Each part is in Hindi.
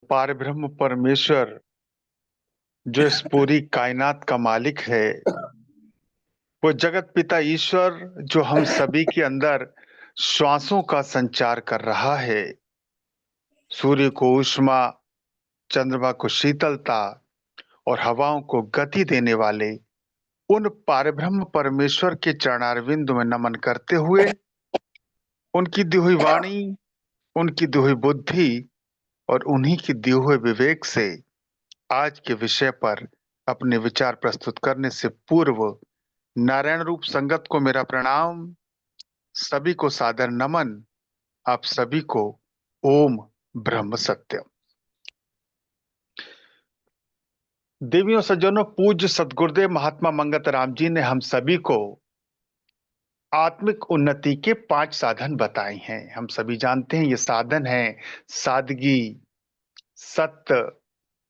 पारब्रह्म परमेश्वर जो इस पूरी कायनात का मालिक है, वो जगत पिता ईश्वर जो हम सभी के अंदर श्वासों का संचार कर रहा है। सूर्य को उष्मा, चंद्रमा को शीतलता और हवाओं को गति देने वाले उन पारब्रह्म परमेश्वर के चरणारविंद में नमन करते हुए, उनकी दी हुई वाणी, उनकी दी हुई बुद्धि और उन्हीं की दिए हुए विवेक से आज के विषय पर अपने विचार प्रस्तुत करने से पूर्व नारायण रूप संगत को मेरा प्रणाम। सभी को सादर नमन। आप सभी को ओम ब्रह्म सत्यम। देवियों सज्जनों, पूज्य सदगुरुदेव महात्मा मंगत राम जी ने हम सभी को आत्मिक उन्नति के 5 साधन बताए हैं। हम सभी जानते हैं ये साधन है सादगी, सत्य,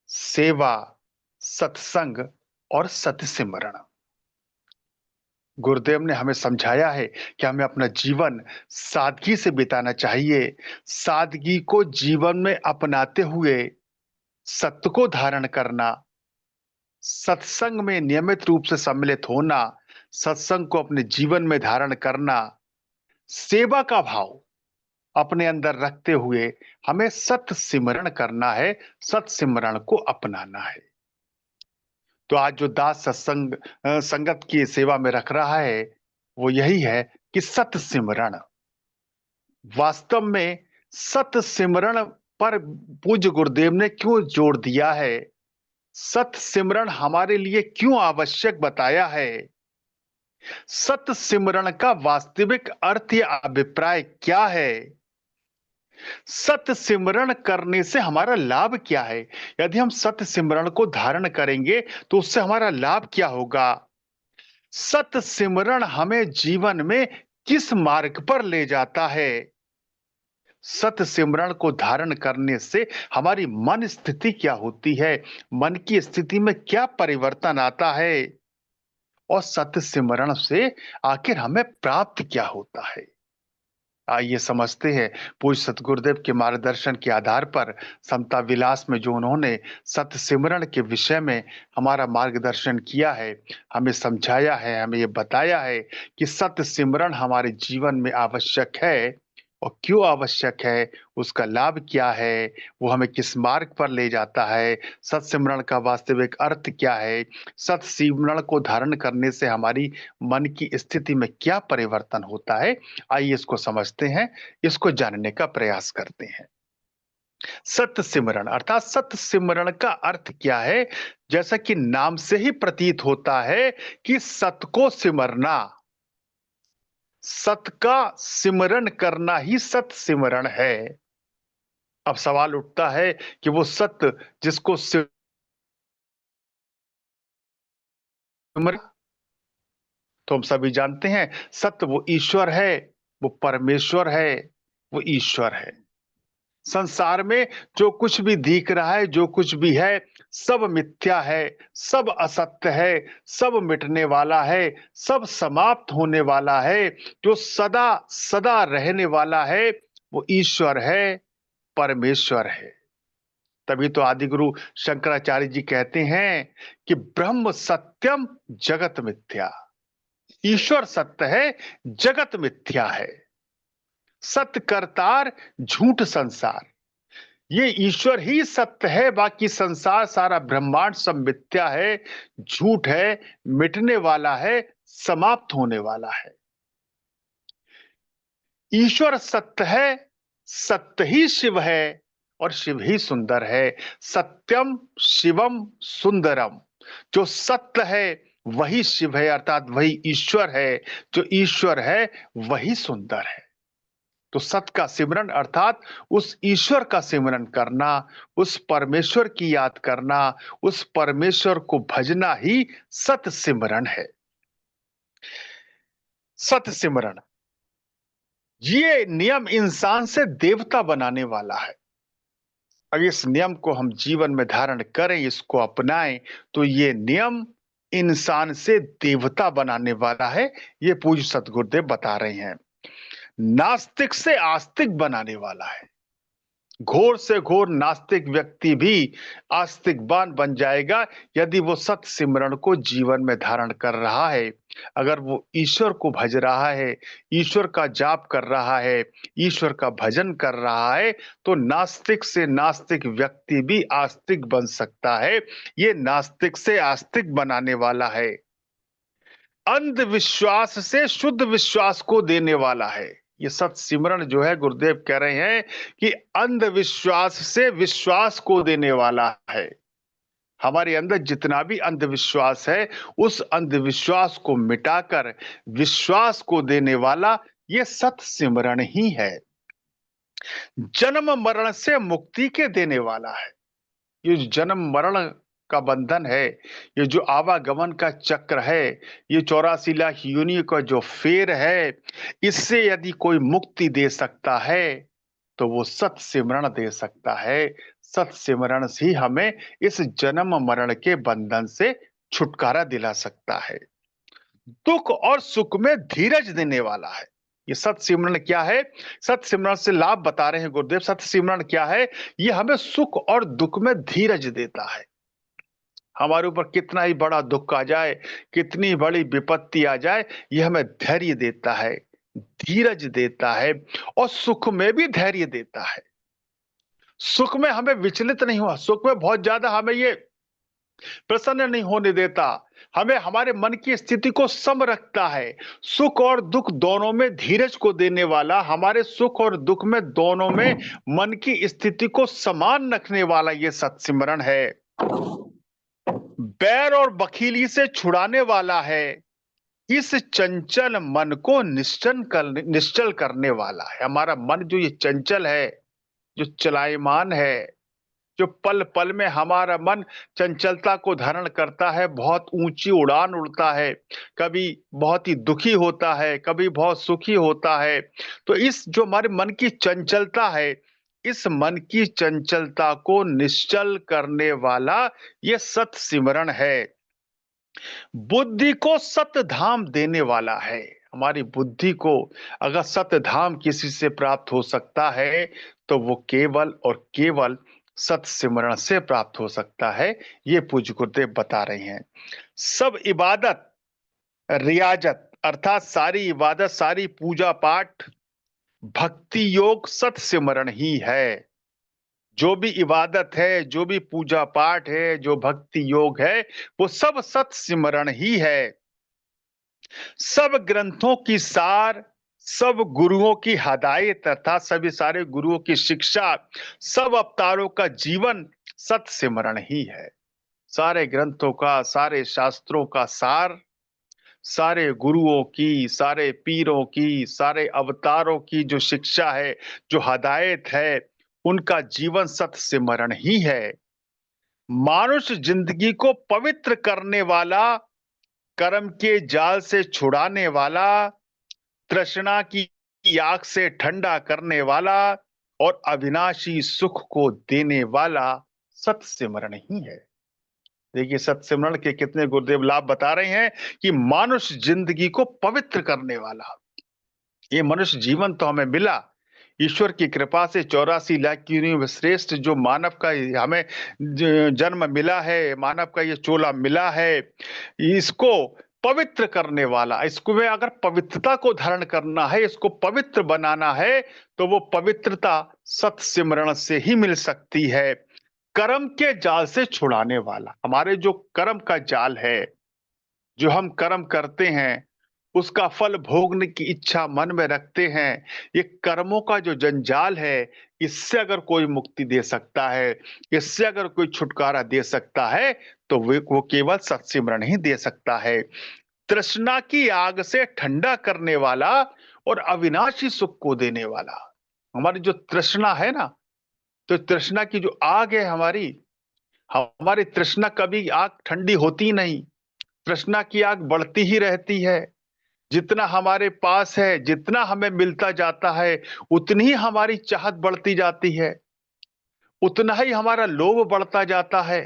सेवा, सत्संग और सतसिमरण। गुरुदेव ने हमें समझाया है कि हमें अपना जीवन सादगी से बिताना चाहिए। सादगी को जीवन में अपनाते हुए सत्य को धारण करना, सत्संग में नियमित रूप से सम्मिलित होना, सत्संग को अपने जीवन में धारण करना, सेवा का भाव अपने अंदर रखते हुए हमें सत सिमरण करना है, सत सिमरण को अपनाना है। तो आज जो दास सत्संग संगत की सेवा में रख रहा है वो यही है कि सत सिमरण। वास्तव में सत सिमरण पर पूज्य गुरुदेव ने क्यों जोर दिया है, सत सिमरण हमारे लिए क्यों आवश्यक बताया है, सत सिमरण का वास्तविक अर्थ या अभिप्राय क्या है, सत सिमरण करने से हमारा लाभ क्या है, यदि हम सत सिमरण को धारण करेंगे तो उससे हमारा लाभ क्या होगा, सत सिमरण हमें जीवन में किस मार्ग पर ले जाता है, सत सिमरण को धारण करने से हमारी मन स्थिति क्या होती है, मन की स्थिति में क्या परिवर्तन आता है और सत सिमरण से आखिर हमें प्राप्त क्या होता है। आइए समझते हैं पूज्य सतगुरुदेव के मार्गदर्शन के आधार पर समता विलास में जो उन्होंने सत सिमरण के विषय में हमारा मार्गदर्शन किया है, हमें समझाया है, हमें ये बताया है कि सत सिमरण हमारे जीवन में आवश्यक है और क्यों आवश्यक है, उसका लाभ क्या है, वो हमें किस मार्ग पर ले जाता है, सत सिमरण का वास्तविक अर्थ क्या है, सत सिमरण को धारण करने से हमारी मन की स्थिति में क्या परिवर्तन होता है। आइए इसको समझते हैं, इसको जानने का प्रयास करते हैं। सत्य सिमरण अर्थात सत्य सिमरण का अर्थ क्या है, जैसा कि नाम से ही प्रतीत होता है कि सत्य को सिमरना, सत्य का सिमरण करना ही सत्य सिमरण है। अब सवाल उठता है कि वो सत्य जिसको सिमर, तो हम सभी जानते हैं सत्य वो ईश्वर है, वो परमेश्वर है, वो ईश्वर है। संसार में जो कुछ भी दिख रहा है, जो कुछ भी है, सब मिथ्या है, सब असत्य है, सब मिटने वाला है, सब समाप्त होने वाला है। जो सदा सदा रहने वाला है वो ईश्वर है, परमेश्वर है। तभी तो आदि गुरु शंकराचार्य जी कहते हैं कि ब्रह्म सत्यम जगत मिथ्या। ईश्वर सत्य है, जगत मिथ्या है। सत्य करतार, झूठ संसार। ये ईश्वर ही सत्य है, बाकी संसार सारा ब्रह्मांड सब मिथ्या है, झूठ है, मिटने वाला है, समाप्त होने वाला है। ईश्वर सत्य है, सत्य ही शिव है और शिव ही सुंदर है। सत्यम शिवम सुंदरम। जो सत्य है वही शिव है, अर्थात वही ईश्वर है। जो ईश्वर है वही सुंदर है। तो सत्य का सिमरन अर्थात उस ईश्वर का सिमरन करना, उस परमेश्वर की याद करना, उस परमेश्वर को भजना ही सत सिमरन है। सत सिमरन ये नियम इंसान से देवता बनाने वाला है। अगर इस नियम को हम जीवन में धारण करें, इसको अपनाएं, तो ये नियम इंसान से देवता बनाने वाला है। ये पूज्य सतगुरुदेव बता रहे हैं। नास्तिक से आस्तिक बनाने वाला है। घोर से घोर नास्तिक व्यक्ति भी आस्तिकवान बन जाएगा यदि वो सत सिमरन को जीवन में धारण कर रहा है। अगर वो ईश्वर को भज रहा है, ईश्वर का जाप कर रहा है, ईश्वर का भजन कर रहा है, तो नास्तिक से नास्तिक व्यक्ति भी आस्तिक बन सकता है। ये नास्तिक से आस्तिक बनाने वाला है। अंधविश्वास से शुद्ध विश्वास को देने वाला है। ये सत सिमरन जो है, गुरुदेव कह रहे हैं कि अंधविश्वास से विश्वास को देने वाला है। हमारे अंदर जितना भी अंधविश्वास है, उस अंधविश्वास को मिटाकर विश्वास को देने वाला ये सत सिमरन ही है। जन्म मरण से मुक्ति के देने वाला है। ये जन्म मरण का बंधन है, ये जो आवागमन का चक्र है, ये 84 लाख योनियों का जो फेर है, इससे यदि कोई मुक्ति दे सकता है तो वो सत सिमरन दे सकता है। सत सिमरन ही हमें इस जन्म मरण के बंधन से छुटकारा दिला सकता है। दुख और सुख में धीरज देने वाला है। ये सत सिमरन क्या है? सत सिमरन से लाभ बता रहे हैं गुरुदेव। सत सिमरन क्या है? ये हमें सुख और दुख में धीरज देता है। हमारे ऊपर कितना ही बड़ा दुख आ जाए, कितनी बड़ी विपत्ति आ जाए, ये हमें धैर्य देता है, धीरज देता है और सुख में भी धैर्य देता है। सुख में हमें विचलित नहीं हुआ, सुख में बहुत ज्यादा हमें ये प्रसन्न नहीं होने देता, हमें हमारे मन की स्थिति को सम रखता है। सुख और दुख दोनों में धीरज को देने वाला, हमारे सुख और दुख में दोनों में मन की स्थिति को समान रखने वाला ये सत्सिमरण है। बैर और बखीली से छुड़ाने वाला है। इस चंचल मन को निश्चल करने वाला है। हमारा मन जो ये चंचल है, जो चलायमान है, जो पल पल में हमारा मन चंचलता को धारण करता है, बहुत ऊंची उड़ान उड़ता है, कभी बहुत ही दुखी होता है, कभी बहुत सुखी होता है। तो इस जो हमारे मन की चंचलता है, इस मन की चंचलता को निश्चल करने वाला ये सत सिमरण है। बुद्धि को सत धाम देने वाला है। हमारी बुद्धि को अगर सत धाम किसी से प्राप्त हो सकता है तो वो केवल और केवल सत सिमरण से प्राप्त हो सकता है। ये पूज्य गुरुदेव बता रहे हैं। सब इबादत, रियाजत अर्थात सारी इबादत, सारी पूजा पाठ, भक्ति योग सत सिमरण ही है। जो भी इबादत है, जो भी पूजा पाठ है, जो भक्ति योग है, वो सब सत सिमरण ही है। सब ग्रंथों की सार, सब गुरुओं की हदायत तथा सभी सारे गुरुओं की शिक्षा, सब अवतारों का जीवन सत सिमरण ही है। सारे ग्रंथों का, सारे शास्त्रों का सार, सारे गुरुओं की, सारे पीरों की, सारे अवतारों की जो शिक्षा है, जो हदायत है, उनका जीवन सत सिमरण ही है। मानुष जिंदगी को पवित्र करने वाला, कर्म के जाल से छुड़ाने वाला, तृष्णा की आग से ठंडा करने वाला और अविनाशी सुख को देने वाला सत सिमरण ही है। देखिए सत सिमरण के कितने गुरुदेव लाभ बता रहे हैं कि मानुष जिंदगी को पवित्र करने वाला। ये मनुष्य जीवन तो हमें मिला ईश्वर की कृपा से, 84 लाख योनियों में श्रेष्ठ जो मानव का हमें जन्म मिला है, मानव का ये चोला मिला है, इसको पवित्र करने वाला, इसको में अगर पवित्रता को धारण करना है, इसको पवित्र बनाना है, तो वो पवित्रता सत सिमरण से ही मिल सकती है। कर्म के जाल से छुड़ाने वाला, हमारे जो कर्म का जाल है, जो हम कर्म करते हैं, उसका फल भोगने की इच्छा मन में रखते हैं, ये कर्मों का जो जंजाल है, इससे अगर कोई मुक्ति दे सकता है, इससे अगर कोई छुटकारा दे सकता है, तो वो केवल सत्सिमरण ही दे सकता है। तृष्णा की आग से ठंडा करने वाला और अविनाशी सुख को देने वाला। हमारी जो तृष्णा है ना, तो तृष्णा की जो आग है हमारी तृष्णा कभी आग ठंडी होती नहीं, तृष्णा की आग बढ़ती ही रहती है। जितना हमारे पास है, जितना हमें मिलता जाता है, उतनी ही हमारी चाहत बढ़ती जाती है, उतना ही हमारा लोभ बढ़ता जाता है,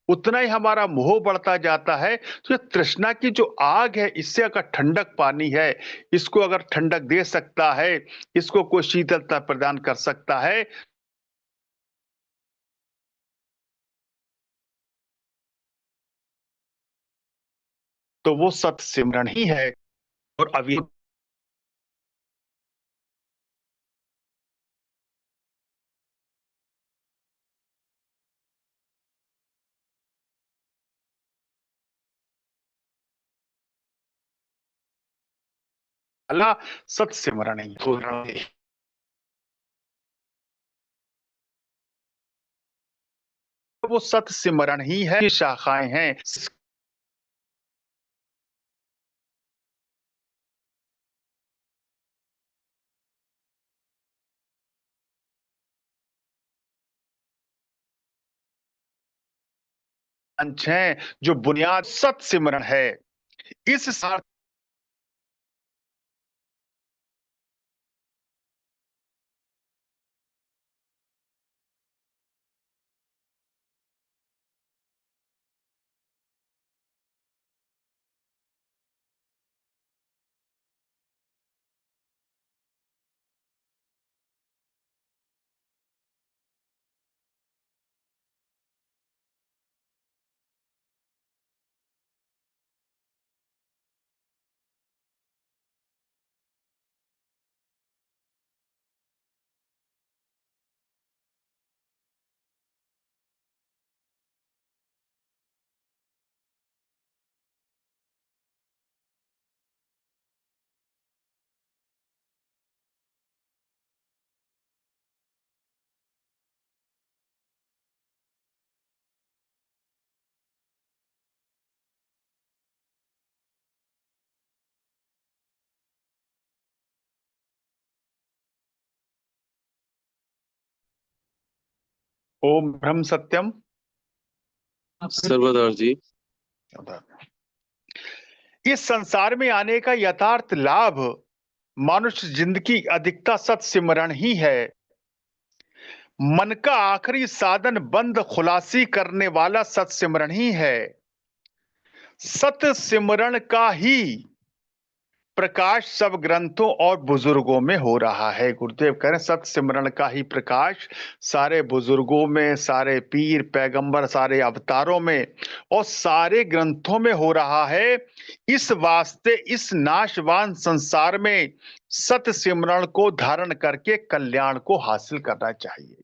उतना ही हमारा मोह बढ़ता जाता है। तो ये तृष्णा की जो आग है, इससे अगर ठंडक पानी है, इसको अगर ठंडक दे सकता है, इसको कोई शीतलता प्रदान कर सकता है, तो वो सत सिमरन ही है। और अभी अल्लाह सत सिमरन ही वो सत सिमरन ही है, शाखाएं हैं। मंच हैं जो बुनियाद सत सिमरन है। इस सार ओम ब्रह्म सत्यम सर्वदार जी। इस संसार में आने का यथार्थ लाभ मनुष्य जिंदगी अधिकता सत सिमरण ही है। मन का आखिरी साधन बंद खुलासी करने वाला सत सिमरण ही है। सत सिमरण का ही प्रकाश सब ग्रंथों और बुजुर्गों में हो रहा है। गुरुदेव कह रहे हैं सत सिमरण का ही प्रकाश सारे बुजुर्गों में, सारे पीर पैगंबर, सारे अवतारों में और सारे ग्रंथों में हो रहा है। इस वास्ते इस नाशवान संसार में सत सिमरण को धारण करके कल्याण को हासिल करना चाहिए।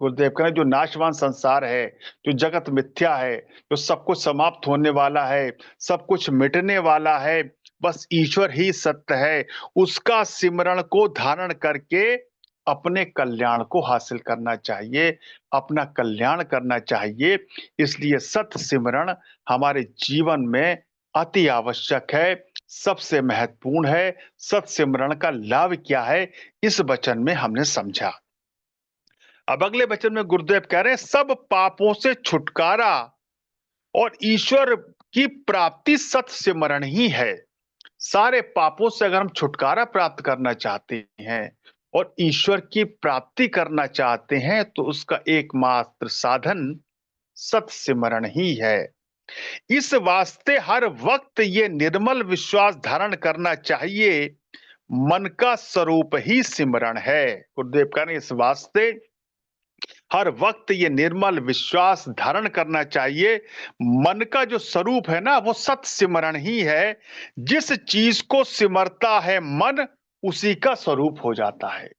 गुरुदेव कह रहे हैं जो नाशवान संसार है, जो जगत मिथ्या है, जो सब कुछ समाप्त होने वाला है, सब कुछ मिटने वाला है, बस ईश्वर ही सत्य है, उसका सिमरण को धारण करके अपने कल्याण को हासिल करना चाहिए, अपना कल्याण करना चाहिए। इसलिए सत सिमरण हमारे जीवन में अति आवश्यक है, सबसे महत्वपूर्ण है। सत सिमरण का लाभ क्या है, इस वचन में हमने समझा। अब अगले वचन में गुरुदेव कह रहे हैं सब पापों से छुटकारा और ईश्वर की प्राप्ति सत सिमरण ही है। सारे पापों से अगर हम छुटकारा प्राप्त करना चाहते हैं और ईश्वर की प्राप्ति करना चाहते हैं तो उसका एकमात्र साधन सत सिमरण ही है। इस वास्ते हर वक्त ये निर्मल विश्वास धारण करना चाहिए, मन का स्वरूप ही सिमरण है। गुरुदेव कह रहे हैं इस वास्ते हर वक्त ये निर्मल विश्वास धारण करना चाहिए, मन का जो स्वरूप है ना वो सत सिमरण ही है। जिस चीज को सिमरता है मन उसी का स्वरूप हो जाता है।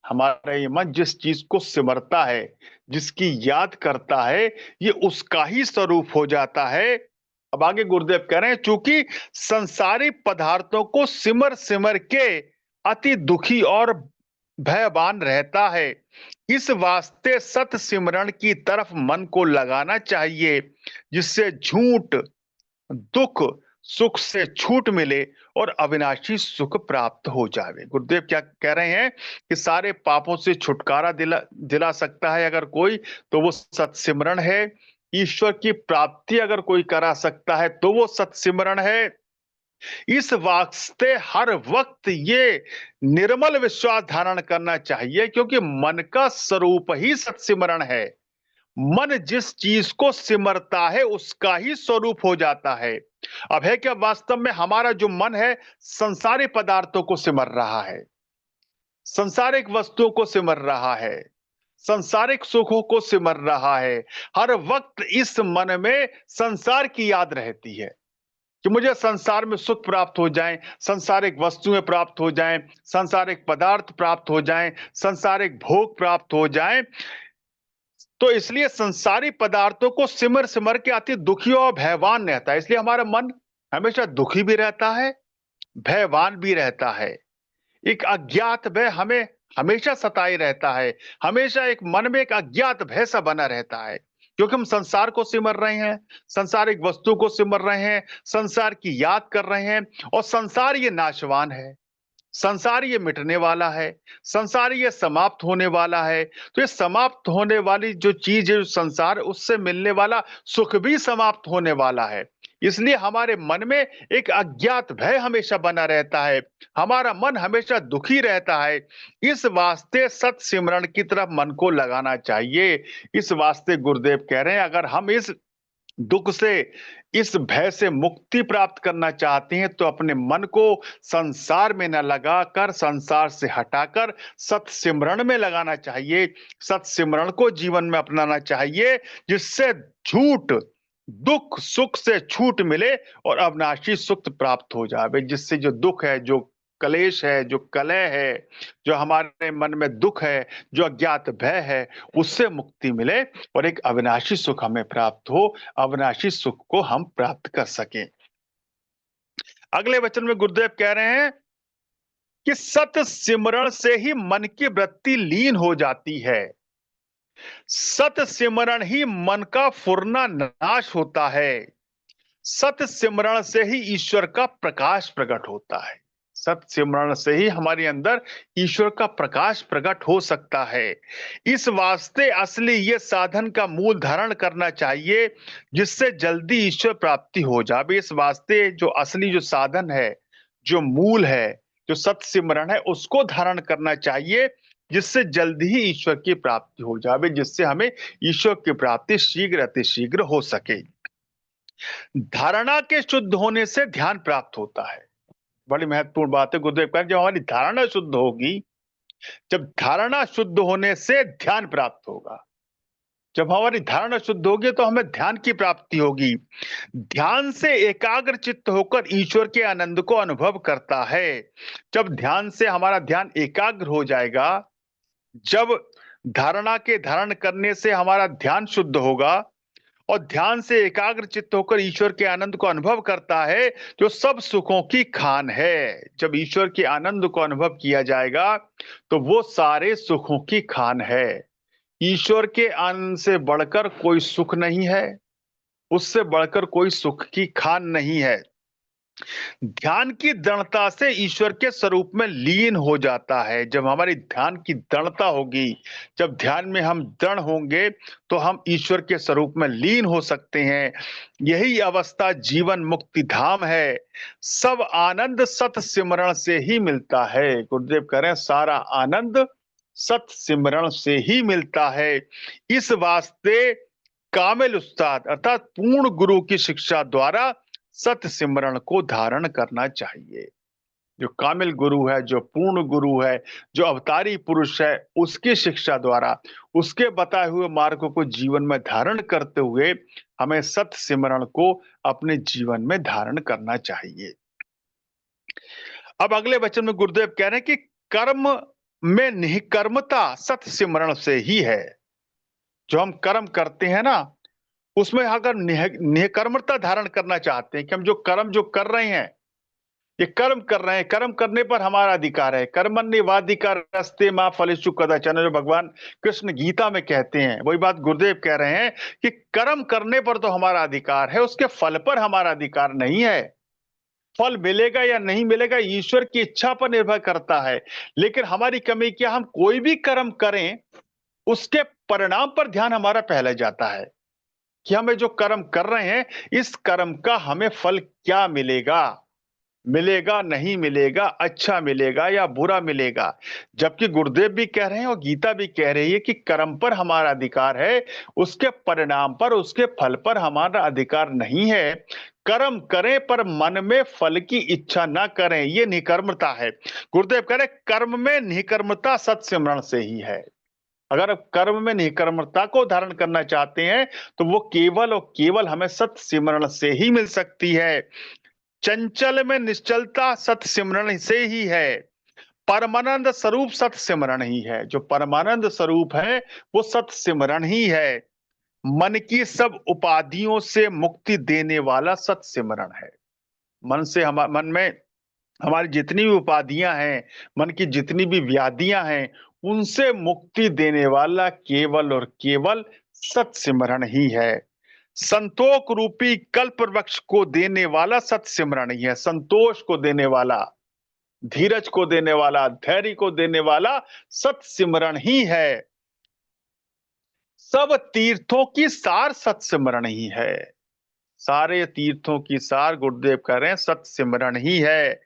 हमारा ये मन जिस चीज को सिमरता है, जिसकी याद करता है, ये उसका ही स्वरूप हो जाता है। अब आगे गुरुदेव कह रहे हैं चूंकि संसारी पदार्थों को सिमर सिमर के अति दुखी और भयवान रहता है, इस वास्ते सत सिमरण की तरफ मन को लगाना चाहिए, जिससे झूठ दुख सुख से छूट मिले और अविनाशी सुख प्राप्त हो जावे। गुरुदेव क्या कह रहे हैं कि सारे पापों से छुटकारा दिला दिला सकता है अगर कोई, तो वो सत सिमरण है। ईश्वर की प्राप्ति अगर कोई करा सकता है तो वो सत सिमरण है। इस वास्ते हर वक्त ये निर्मल विश्वास धारण करना चाहिए, क्योंकि मन का स्वरूप ही सत्सिमरण है। मन जिस चीज को सिमरता है उसका ही स्वरूप हो जाता है। अब है क्या वास्तव में हमारा जो मन है संसारी पदार्थों को सिमर रहा है, संसारिक वस्तुओं को सिमर रहा है, संसारिक सुखों को सिमर रहा है। हर वक्त इस मन में संसार की याद रहती है, कि मुझे संसार में सुख प्राप्त हो जाए, संसारिक वस्तुएं प्राप्त हो जाएं, संसारिक पदार्थ प्राप्त हो जाएं, संसारिक भोग प्राप्त हो जाएं। तो इसलिए संसारी पदार्थों को सिमर सिमर के अति दुखी और भयवान रहता है। इसलिए हमारा मन हमेशा दुखी भी रहता है, भयवान भी रहता है। एक अज्ञात भय हमें हमेशा सताए रहता है। हमेशा एक मन में एक अज्ञात भय सा बना रहता है, क्योंकि हम संसार को सिमर रहे हैं, संसारिक वस्तु को सिमर रहे हैं, संसार की याद कर रहे हैं। और संसार ये नाशवान है, संसार ये मिटने वाला है, संसार ये समाप्त होने वाला है। तो ये समाप्त होने वाली जो चीज है, जो संसार, उससे मिलने वाला सुख भी समाप्त होने वाला है। इसलिए हमारे मन में एक अज्ञात भय हमेशा बना रहता है, हमारा मन हमेशा दुखी रहता है। इस वास्ते सत सिमरन की तरफ मन को लगाना चाहिए। इस वास्ते गुरुदेव कह रहे हैं, अगर हम इस दुख से, इस भय से मुक्ति प्राप्त करना चाहते हैं, तो अपने मन को संसार में न लगाकर, संसार से हटाकर सत सिमरन में लगाना चाहिए। सत सिमरन को जीवन में अपनाना चाहिए, जिससे झूठ, दुख सुख से छूट मिले और अविनाशी सुख प्राप्त हो जाए। जिससे जो दुख है, जो कलेश है, जो कलह है, जो हमारे मन में दुख है, जो अज्ञात भय है, उससे मुक्ति मिले और एक अविनाशी सुख हमें प्राप्त हो, अविनाशी सुख को हम प्राप्त कर सकें। अगले वचन में गुरुदेव कह रहे हैं कि सत सिमरण से ही मन की वृत्ति लीन हो जाती है। सत सिमरण ही मन का फुरना नाश होता है। सत सिमरण से ही ईश्वर का प्रकाश प्रकट होता है। सत सिमरण से ही हमारे अंदर ईश्वर का प्रकाश प्रकट हो सकता है। इस वास्ते असली ये साधन का मूल धारण करना चाहिए, जिससे जल्दी ईश्वर प्राप्ति हो जाए। इस वास्ते जो असली जो साधन है, जो मूल है, जो सत सिमरण है, उसको धारण करना चाहिए, जिससे जल्दी ही ईश्वर की प्राप्ति हो जाए, जिससे हमें ईश्वर की प्राप्ति शीघ्र अतिशीघ्र हो सके। धारणा के शुद्ध होने से ध्यान प्राप्त होता है। बड़ी महत्वपूर्ण बात है। गुरुदेव कह रहे हैं, जब हमारी धारणा शुद्ध होगी, जब धारणा शुद्ध होने से ध्यान प्राप्त होगा। जब हमारी धारणा शुद्ध होगी तो हमें ध्यान की प्राप्ति होगी। ध्यान से एकाग्र चित्त होकर ईश्वर के आनंद को अनुभव करता है। जब ध्यान से हमारा ध्यान एकाग्र हो जाएगा, जब धारणा के धारण करने से हमारा ध्यान शुद्ध होगा और ध्यान से एकाग्र चित्त होकर ईश्वर के आनंद को अनुभव करता है, जो सब सुखों की खान है। जब ईश्वर के आनंद को अनुभव किया जाएगा, तो वो सारे सुखों की खान है। ईश्वर के आनंद से बढ़कर कोई सुख नहीं है, उससे बढ़कर कोई सुख की खान नहीं है। ध्यान की दृढ़ता से ईश्वर के स्वरूप में लीन हो जाता है। जब हमारी ध्यान की दृढ़ता होगी, जब ध्यान में हम दृढ़ होंगे, तो हम ईश्वर के स्वरूप में लीन हो सकते हैं। यही अवस्था जीवन मुक्ति धाम है। सब आनंद सत सिमरण से ही मिलता है। गुरुदेव कह रहे हैं, सारा आनंद सत सिमरण से ही मिलता है। इस वास्ते कामिल उस्ताद अर्थात पूर्ण गुरु की शिक्षा द्वारा सत सिमरण को धारण करना चाहिए। जो कामिल गुरु है, जो पूर्ण गुरु है, जो अवतारी पुरुष है, उसकी शिक्षा द्वारा, उसके बताए हुए मार्ग को जीवन में धारण करते हुए हमें सत सिमरण को अपने जीवन में धारण करना चाहिए। अब अगले वचन में गुरुदेव कह रहे हैं कि कर्म में निष्कर्मता सत सिमरण से ही है। जो हम कर्म करते हैं ना, उसमें अगर निष्कर्मता धारण करना चाहते हैं कि हम जो कर्म जो कर रहे हैं, ये कर्म कर रहे हैं, कर्म करने पर हमारा अधिकार है। कर्मण्येवाधिकारस्ते मा फलेषु कदाचन, जो भगवान कृष्ण गीता में कहते हैं, वही बात गुरुदेव कह रहे हैं कि कर्म करने पर तो हमारा अधिकार है, उसके फल पर हमारा अधिकार नहीं है। फल मिलेगा या नहीं मिलेगा ईश्वर की इच्छा पर निर्भर करता है। लेकिन हमारी कमी क्या, हम कोई भी कर्म करें, उसके परिणाम पर ध्यान हमारा पहले जाता है कि हमें जो कर्म कर रहे हैं, इस कर्म का हमें फल क्या मिलेगा, मिलेगा नहीं मिलेगा, अच्छा मिलेगा या बुरा मिलेगा। जबकि गुरुदेव भी कह रहे हैं और गीता भी कह रही है कि कर्म पर हमारा अधिकार है, उसके परिणाम पर, उसके फल पर हमारा अधिकार नहीं है। कर्म करें पर मन में फल की इच्छा ना करें, ये निकर्मता है। गुरुदेव कह रहे कर्म में निकर्मता सत सिमरण से ही है। अगर आप कर्म में निकर्मता को धारण करना चाहते हैं, तो वो केवल और केवल हमें सत सिमरण से ही मिल सकती है। चंचल में निश्चलता सत सिमरन से ही है। परमानंद स्वरूप सत सिमरन ही है। जो परमानंद स्वरूप है वो सत सिमरन ही है। मन की सब उपाधियों से मुक्ति देने वाला सत सिमरन है। मन में हमारी जितनी भी उपाधियां हैं, मन की जितनी भी व्याधियां हैं, उनसे मुक्ति देने वाला केवल और केवल सत सिमरन ही है। संतोष रूपी कल्प वृक्ष को देने वाला सत सिमरन ही है। संतोष को देने वाला, धीरज को देने वाला, धैर्य को देने वाला सत सिमरन ही है। सब तीर्थों की सार सत सिमरन ही है। सारे तीर्थों की सार गुरुदेव कह रहे हैं सत सिमरन ही है।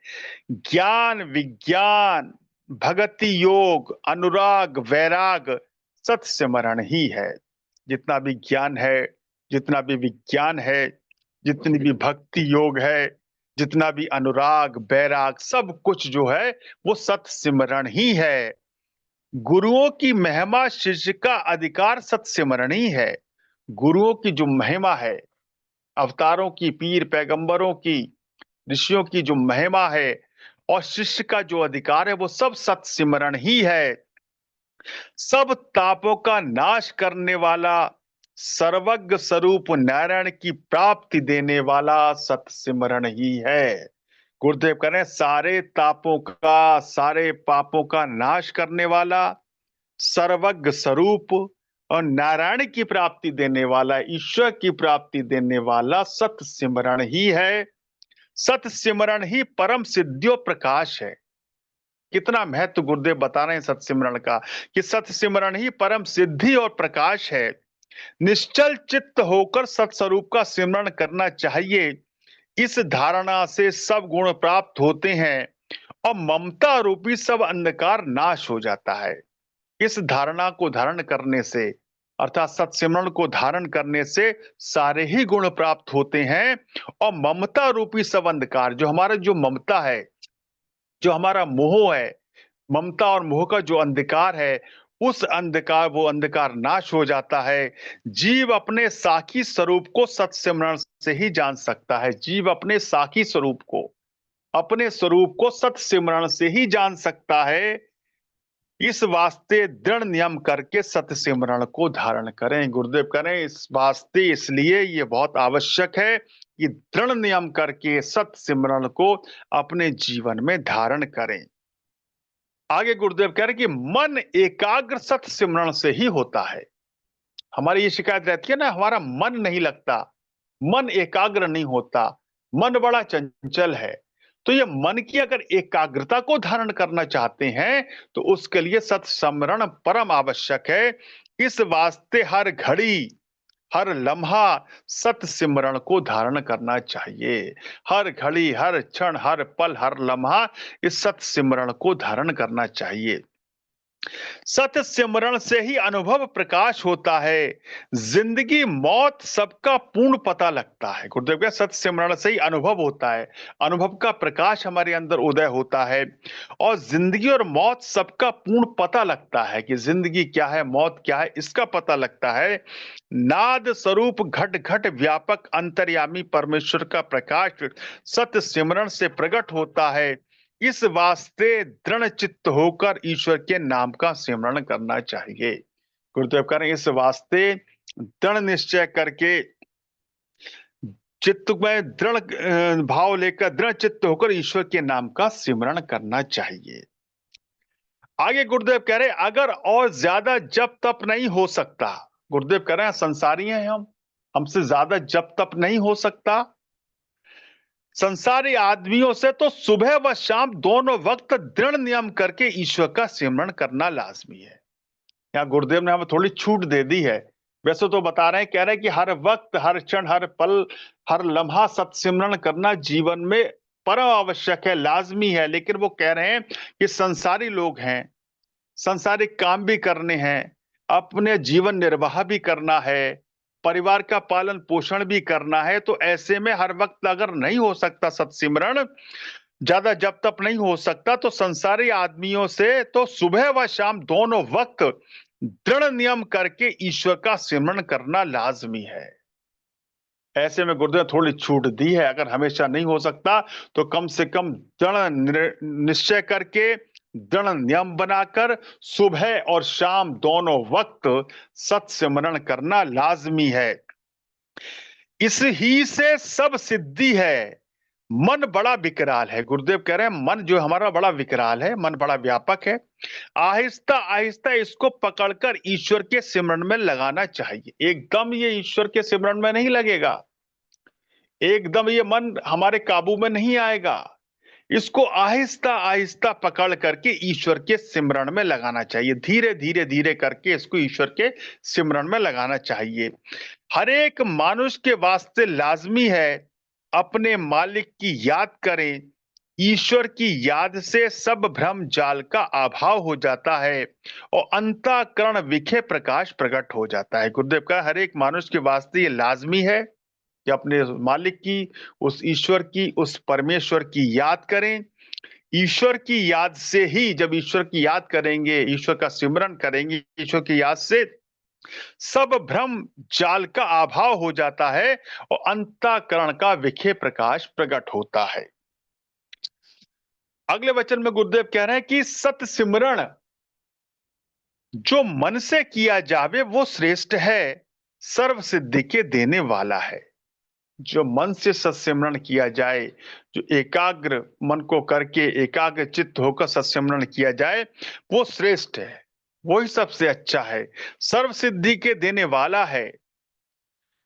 ज्ञान, विज्ञान, भक्ति योग, अनुराग, वैराग सत सिमरन ही है। जितना भी ज्ञान है, जितना भी विज्ञान है, जितनी भी भक्ति योग है, जितना भी अनुराग, वैराग, सब कुछ जो है वो सत सिमरन ही है। गुरुओं की महिमा, शिष्य का अधिकार सत सिमरन ही है। गुरुओं की जो महिमा है, अवतारों की, पीर पैगंबरों की, ऋषियों की जो महिमा है और शिष्य का जो अधिकार है वो सब सत सिमरन ही है। सब तापों का नाश करने वाला, सर्वज्ञ स्वरूप नारायण की प्राप्ति देने वाला सत सिमरन ही है। गुरुदेव कह रहे हैं सारे तापों का, सारे पापों का नाश करने वाला, सर्वज्ञ स्वरूप और नारायण की प्राप्ति देने वाला, ईश्वर की प्राप्ति देने वाला सत सिमरन ही है। सत सिमरन ही परम सिद्धियों प्रकाश है। कितना महत्व गुरुदेव बता रहे हैं सत सिमरन का, कि सत सिमरन ही परम सिद्धि और प्रकाश है। निश्चल चित्त होकर सत्स्वरूप का सिमरन करना चाहिए। इस धारणा से सब गुण प्राप्त होते हैं और ममता रूपी सब अंधकार नाश हो जाता है। इस धारणा को धारण करने से, अर्थात सत्सिमरन को धारण करने से सारे ही गुण प्राप्त होते हैं और ममता रूपी सब अंधकार, जो हमारा जो ममता है, जो हमारा मोह है, ममता और मोह का जो अंधकार है, उस अंधकार, वो अंधकार नाश हो जाता है। जीव अपने साखी स्वरूप को सत्सिमरन से ही जान सकता है। जीव अपने साखी स्वरूप को, अपने स्वरूप को सत्सिमरन से ही जान सकता है। इस वास्ते दृढ़ नियम करके सत्य सिमरण को धारण करें। गुरुदेव करें इस वास्ते, इसलिए ये बहुत आवश्यक है कि दृढ़ नियम करके सत्य सिमरण को अपने जीवन में धारण करें। आगे गुरुदेव कह रहे कि मन एकाग्र सत्य सिमरण से ही होता है। हमारी ये शिकायत रहती है ना, हमारा मन नहीं लगता, मन एकाग्र नहीं होता, मन बड़ा चंचल है। तो ये मन की अगर एकाग्रता को धारण करना चाहते हैं तो उसके लिए सत्सिमरण परम आवश्यक है। इस वास्ते हर घड़ी, हर लम्हा सत सिमरण को धारण करना चाहिए। हर घड़ी, हर क्षण, हर पल, हर लम्हा इस सत सिमरण को धारण करना चाहिए। सत्य सिमरण से ही अनुभव प्रकाश होता है। जिंदगी मौत सबका पूर्ण पता लगता है। गुरुदेव का सत्य सिमरण से ही अनुभव होता है, अनुभव का प्रकाश हमारे अंदर उदय होता है और जिंदगी और मौत सबका पूर्ण पता लगता है कि जिंदगी क्या है, मौत क्या है, इसका पता लगता है। नाद स्वरूप घट घट व्यापक अंतर्यामी परमेश्वर का प्रकाश सत्य सिमरण से प्रकट होता है। इस वास्ते दृढ़ चित्त होकर ईश्वर के नाम का सिमरण करना चाहिए। गुरुदेव कह रहे हैं इस वास्ते दृढ़ निश्चय करके, चित्त में दृढ़ भाव लेकर, दृढ़ चित्त होकर ईश्वर के नाम का सिमरण करना चाहिए। आगे गुरुदेव कह रहे अगर और ज्यादा जप तप नहीं हो सकता, गुरुदेव कह रहे हैं संसारी हैं हम, हमसे ज्यादा जप तप नहीं हो सकता, संसारी आदमियों से तो सुबह व शाम दोनों वक्त दृढ़ नियम करके ईश्वर का सिमरण करना लाजमी है। यहाँ गुरुदेव ने हमें थोड़ी छूट दे दी है। वैसे तो बता रहे हैं, कह रहे हैं कि हर वक्त, हर क्षण, हर पल, हर लम्हा सत्सिमरण करना जीवन में परम आवश्यक है, लाजमी है। लेकिन वो कह रहे हैं कि संसारी लोग हैं, संसारिक काम भी करने हैं, अपने जीवन निर्वाह भी करना है, परिवार का पालन पोषण भी करना है। तो ऐसे में हर वक्त अगर नहीं हो सकता सत्सिमरण, ज्यादा जब तक नहीं हो सकता, तो संसारी आदमियों से तो सुबह व शाम दोनों वक्त दृढ़ नियम करके ईश्वर का सिमरण करना लाजमी है। ऐसे में गुरुदेव थोड़ी छूट दी है, अगर हमेशा नहीं हो सकता तो कम से कम दृढ़ निश्चय करके, दृढ़ नियम बनाकर सुबह और शाम दोनों वक्त सत्सिमरण करना लाजमी है। इस ही से सब सिद्धि है। मन बड़ा विकराल है, गुरुदेव कह रहे हैं मन जो हमारा बड़ा विकराल है, मन बड़ा व्यापक है। आहिस्ता आहिस्ता इसको पकड़कर ईश्वर के सिमरन में लगाना चाहिए। एकदम ये ईश्वर के सिमरन में नहीं लगेगा, एकदम ये मन हमारे काबू में नहीं आएगा। इसको आहिस्ता आहिस्ता पकड़ करके ईश्वर के सिमरन में लगाना चाहिए। धीरे धीरे धीरे करके इसको ईश्वर के सिमरन में लगाना चाहिए। हर एक मानुष के वास्ते लाजमी है अपने मालिक की याद करें। ईश्वर की याद से सब भ्रम जाल का अभाव हो जाता है और अंतःकरण विखे प्रकाश प्रकट हो जाता है। गुरुदेव का हर एक मानुष के वास्ते ये लाजमी है कि अपने मालिक की, उस ईश्वर की, उस परमेश्वर की याद करें। ईश्वर की याद से ही, जब ईश्वर की याद करेंगे, ईश्वर का सिमरन करेंगे, ईश्वर की याद से सब भ्रम जाल का अभाव हो जाता है और अंतःकरण का विखे प्रकाश प्रकट होता है। अगले वचन में गुरुदेव कह रहे हैं कि सत सिमरण जो मन से किया जावे वो श्रेष्ठ है, सर्व सिद्धि के देने वाला है। जो मन से सत्सिमरण किया जाए, जो एकाग्र मन को करके एकाग्र चित्त होकर सत्सिमरण किया जाए, वो श्रेष्ठ है, वही सबसे अच्छा है, सर्व सिद्धि के देने वाला है।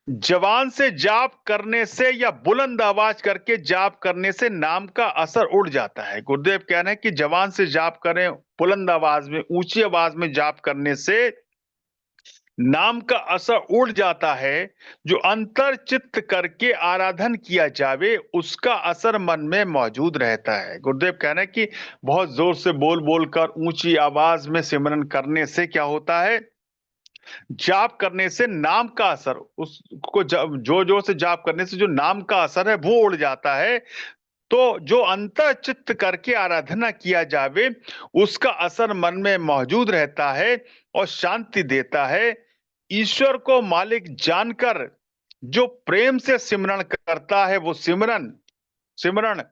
जवान से जाप करने से या बुलंद आवाज करके जाप करने से नाम का असर उड़ जाता है। गुरुदेव कह रहे हैं कि जवान से जाप करें, बुलंद आवाज में, ऊंची आवाज में जाप करने से नाम का असर उड़ जाता है। जो अंतर चित्त करके आराधन किया जावे उसका असर मन में मौजूद रहता है। गुरुदेव कह रहे हैं कि बहुत जोर से बोल बोलकर ऊंची आवाज में सिमरन करने से क्या होता है, जाप करने से नाम का असर, उसको जो जोर से जाप करने से जो नाम का असर है वो उड़ जाता है। तो जो अंतर चित्त करके आराधना किया जावे उसका असर मन में मौजूद रहता है और शांति देता है। ईश्वर को मालिक जानकर जो प्रेम से सिमरन करता है वो सिमरन सिमरण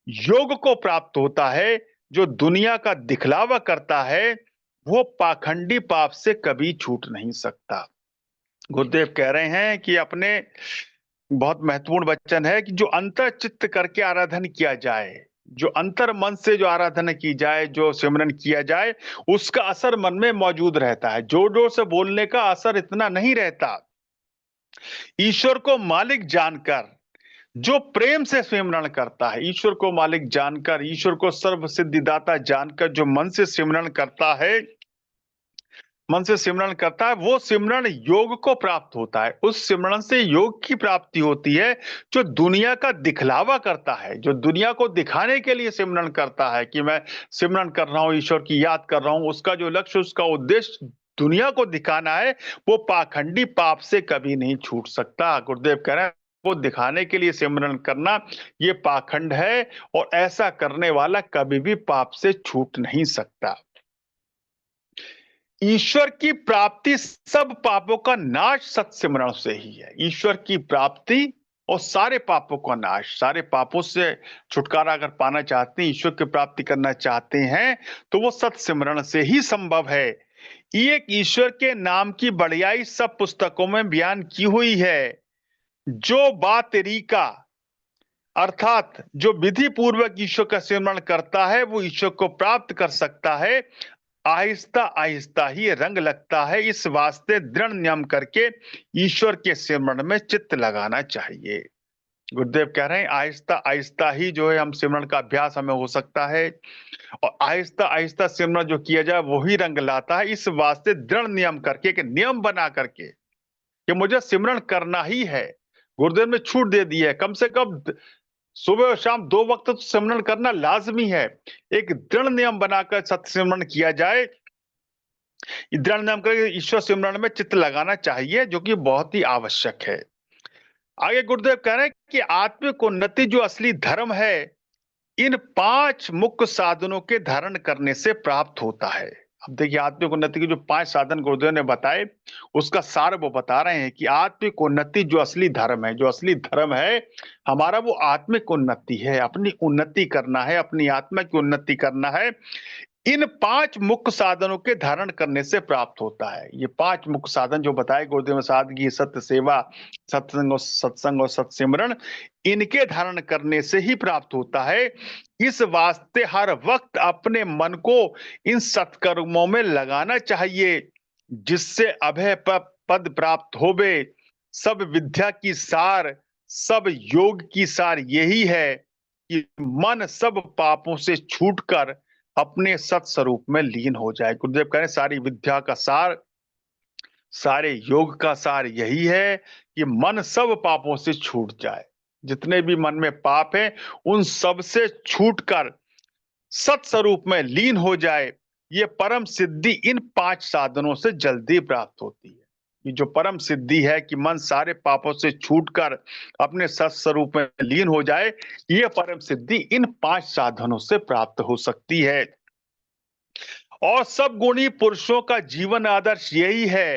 योग को प्राप्त होता है। जो दुनिया का दिखलावा करता है वो पाखंडी पाप से कभी छूट नहीं सकता। गुरुदेव कह रहे हैं कि अपने बहुत महत्वपूर्ण वचन है कि जो अंतर चित्त करके आराधन किया जाए, जो अंतर मन से जो आराधना की जाए, जो सिमरन किया जाए, उसका असर मन में मौजूद रहता है। जोर जोर से बोलने का असर इतना नहीं रहता। ईश्वर को मालिक जानकर जो प्रेम से सिमरन करता है, ईश्वर को मालिक जानकर, ईश्वर को सर्व सिद्धिदाता जानकर जो मन से सिमरन करता है, मन से सिमरन करता है, वो सिमरन योग को प्राप्त होता है। उस सिमरन से योग की प्राप्ति होती है। जो दुनिया का दिखलावा करता है, जो दुनिया को दिखाने के लिए सिमरन करता है कि मैं सिमरन कर रहा हूं, ईश्वर की याद कर रहा हूं, उसका जो लक्ष्य, उसका उद्देश्य दुनिया को दिखाना है, वो पाखंडी पाप से कभी नहीं छूट सकता। गुरुदेव कह रहे हैं वो दिखाने के लिए सिमरन करना ये पाखंड है और ऐसा करने वाला कभी भी पाप से छूट नहीं सकता। ईश्वर की प्राप्ति सब पापों का नाश सत्सिमरण से ही है। ईश्वर की प्राप्ति और सारे पापों का नाश, सारे पापों से छुटकारा अगर पाना चाहते हैं, ईश्वर की प्राप्ति करना चाहते हैं, तो वो सत्सिमरण से ही संभव है। ये एक ईश्वर के नाम की बढ़ियाई सब पुस्तकों में बयान की हुई है। जो बात तरीका अर्थात जो विधि पूर्वक ईश्वर का सिमरण करता है वो ईश्वर को प्राप्त कर सकता है। आहिस्ता आहिस्ता ही रंग लगता है। इस वास्ते दृढ़ नियम करके ईश्वर के सिमरण में चित्त लगाना चाहिए। गुरुदेव कह रहे हैं आहिस्ता आहिस्ता ही जो है हम सिमरण का अभ्यास हमें हो सकता है और आहिस्ता आहिस्ता सिमरण जो किया जाए वही रंग लाता है। इस वास्ते दृढ़ नियम करके, एक नियम बना करके कि मुझे सिमरण करना ही है। गुरुदेव ने छूट दे दी है, कम से कम सुबह और शाम 2 वक्त तो सिमरन करना लाजमी है। एक दृढ़ नियम बनाकर सत्य सिमरन किया जाए, दृढ़ नियम करके ईश्वर सिमरन में चित्त लगाना चाहिए, जो कि बहुत ही आवश्यक है। आगे गुरुदेव कह रहे हैं कि आत्मिक उन्नति जो असली धर्म है, इन 5 मुख्य साधनों के धारण करने से प्राप्त होता है। अब देखिए आत्मिक उन्नति के जो 5 साधन गुरुदेव ने बताए, उसका सार वो बता रहे हैं कि आत्मिक उन्नति जो असली धर्म है, हमारा वो आत्मिक उन्नति है, अपनी उन्नति करना है, अपनी आत्मा की उन्नति करना है। इन 5 मुख्य साधनों के धारण करने से प्राप्त होता है। ये 5 मुख्य साधन जो बताए गुरुदेव ने, सादगी, सत्य सेवा, सत्संग और सत्सिमरन, इनके धारण करने से ही प्राप्त होता है। इस वास्ते हर वक्त अपने मन को इन सत्कर्मों में लगाना चाहिए, जिससे अभय पद प्राप्त होवे। सब विद्या की सार, सब योग की सार यही है कि मन सब पापों से छूटकर अपने सत्स्वरूप में लीन हो जाए। गुरुदेव कह रहे हैं सारी विद्या का सार, सारे योग का सार यही है कि मन सब पापों से छूट जाए। जितने भी मन में पाप हैं, उन सब से छूटकर सत्स्वरूप में लीन हो जाए। ये परम सिद्धि इन 5 साधनों से जल्दी प्राप्त होती है। ये जो परम सिद्धि है कि मन सारे पापों से छूटकर अपने सत्स्वरूप में लीन हो जाए, ये परम सिद्धि इन 5 साधनों से प्राप्त हो सकती है। और सब गुणी पुरुषों का जीवन आदर्श यही है।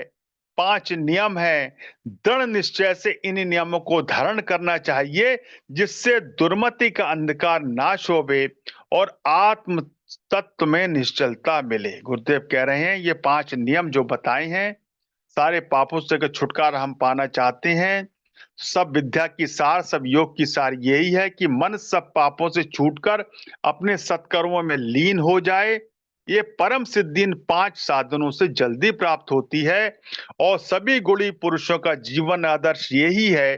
5 नियम है। दृढ़ निश्चय से इन नियमों को धारण करना चाहिए, जिससे दुर्मति का अंधकार नाश होवे और आत्म तत्व में निश्चलता मिले। गुरुदेव कह रहे हैं ये 5 नियम जो बताए हैं, सारे पापों से अगर छुटकारा हम पाना चाहते हैं, सब विद्या की सार, सब योग की सार यही है कि मन सब पापों से छूटकर अपने सत्कर्मों में लीन हो जाए। ये परम सिद्धि इन 5 साधनों से जल्दी प्राप्त होती है और सभी गुणी पुरुषों का जीवन आदर्श यही है।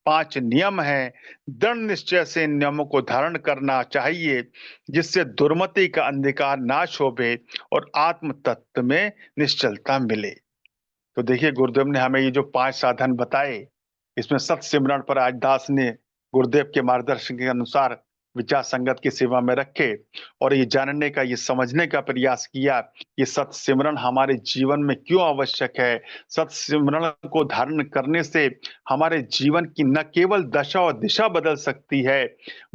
5 नियम हैं। दृढ़ निश्चय से इन नियमों को धारण करना चाहिए, जिससे दुर्मति का अंधकार नाश होवे और आत्म तत्व में निश्चलता मिले। तो देखिए गुरुदेव ने हमें ये जो 5 साधन बताए, इसमें सत सिमरन पर आज दास ने गुरुदेव के मार्गदर्शन के अनुसार विचार संगत की सेवा में रखे और ये जानने का, ये समझने का प्रयास किया कि सत सिमरन हमारे जीवन में क्यों आवश्यक है। सत सिमरन को धारण करने से हमारे जीवन की न केवल दशा और दिशा बदल सकती है,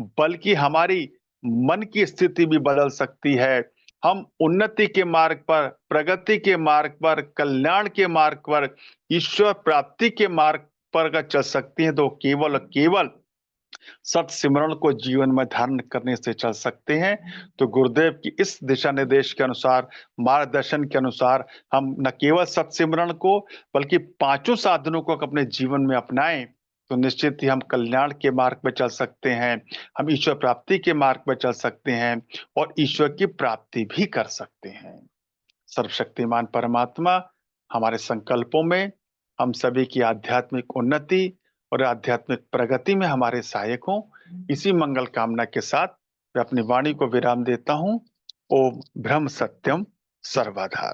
बल्कि हमारी मन की स्थिति भी बदल सकती है। हम उन्नति के मार्ग पर, प्रगति के मार्ग पर, कल्याण के मार्ग पर, ईश्वर प्राप्ति के मार्ग पर अगर चल सकते हैं, तो केवल और केवल सत सिमरन को जीवन में धारण करने से चल सकते हैं। तो गुरुदेव की इस दिशा निर्देश के अनुसार, मार्गदर्शन के अनुसार हम न केवल सत सिमरन को, बल्कि 5 साधनों को अपने जीवन में अपनाएं, तो निश्चित ही हम कल्याण के मार्ग पर चल सकते हैं, हम ईश्वर प्राप्ति के मार्ग पर चल सकते हैं और ईश्वर की प्राप्ति भी कर सकते हैं। सर्वशक्तिमान परमात्मा हमारे संकल्पों में हम सभी की आध्यात्मिक उन्नति और आध्यात्मिक प्रगति में हमारे सहायक हों। इसी मंगल कामना के साथ मैं अपनी वाणी को विराम देता हूँ। ओम ब्रह्म सत्यम सर्वधा।